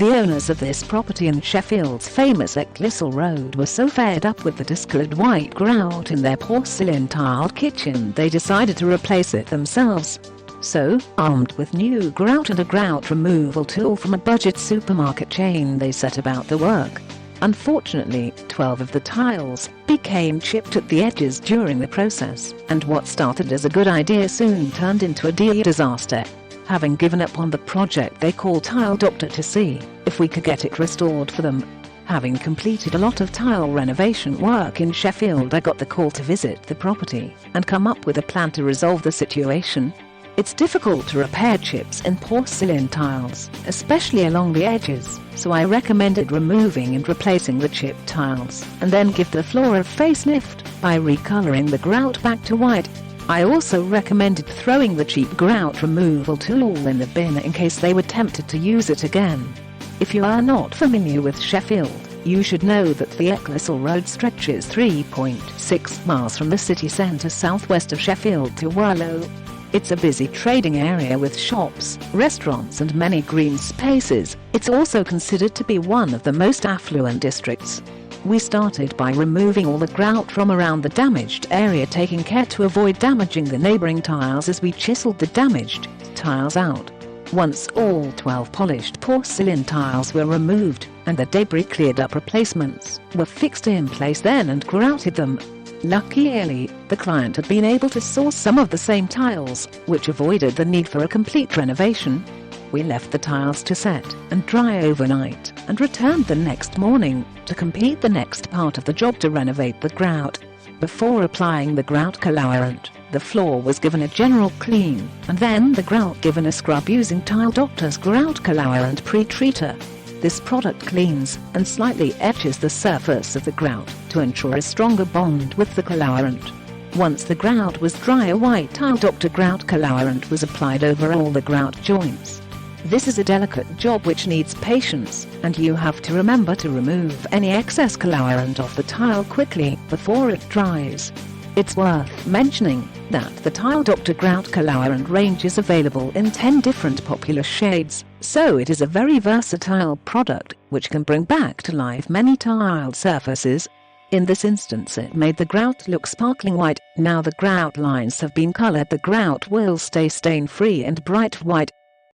The owners of this property in Sheffield's famous Ecclesall Road were so fed up with the discoloured white grout in their porcelain tiled kitchen they decided to replace it themselves. So, armed with new grout and a grout removal tool from a budget supermarket chain, they set about the work. Unfortunately, 12 of the tiles became chipped at the edges during the process, and what started as a good idea soon turned into a disaster. Having given up on the project, they called Tile Doctor to see if we could get it restored for them. Having completed a lot of tile renovation work in Sheffield, I got the call to visit the property and come up with a plan to resolve the situation. It's difficult to repair chips in porcelain tiles, especially along the edges, so I recommended removing and replacing the chipped tiles, and then give the floor a facelift by recoloring the grout back to white. I also recommended throwing the cheap grout removal tool in the bin in case they were tempted to use it again. If you are not familiar with Sheffield, you should know that the Ecclesall Road stretches 3.6 miles from the city centre southwest of Sheffield to Worlow. It's a busy trading area with shops, restaurants and many green spaces. It's also considered to be one of the most affluent districts. We started by removing all the grout from around the damaged area, taking care to avoid damaging the neighbouring tiles as we chiseled the damaged tiles out. Once all 12 polished porcelain tiles were removed and the debris cleared up, replacements were fixed in place then and grouted them. Luckily, the client had been able to source some of the same tiles, which avoided the need for a complete renovation. We left the tiles to set and dry overnight and returned the next morning to complete the next part of the job to renovate the grout. Before applying the grout colorant, the floor was given a general clean, and then the grout given a scrub using Tile Doctor's Grout Colorant Pre-Treater. This product cleans and slightly etches the surface of the grout to ensure a stronger bond with the colorant. Once the grout was dry, a white Tile Doctor Grout Colorant was applied over all the grout joints. This is a delicate job which needs patience, and you have to remember to remove any excess colorant off the tile quickly before it dries. It's worth mentioning that the Tile Doctor Grout Colorant range is available in 10 different popular shades, so it is a very versatile product which can bring back to life many tiled surfaces. In this instance, it made the grout look sparkling white. Now the grout lines have been colored, the grout will stay stain-free and bright white.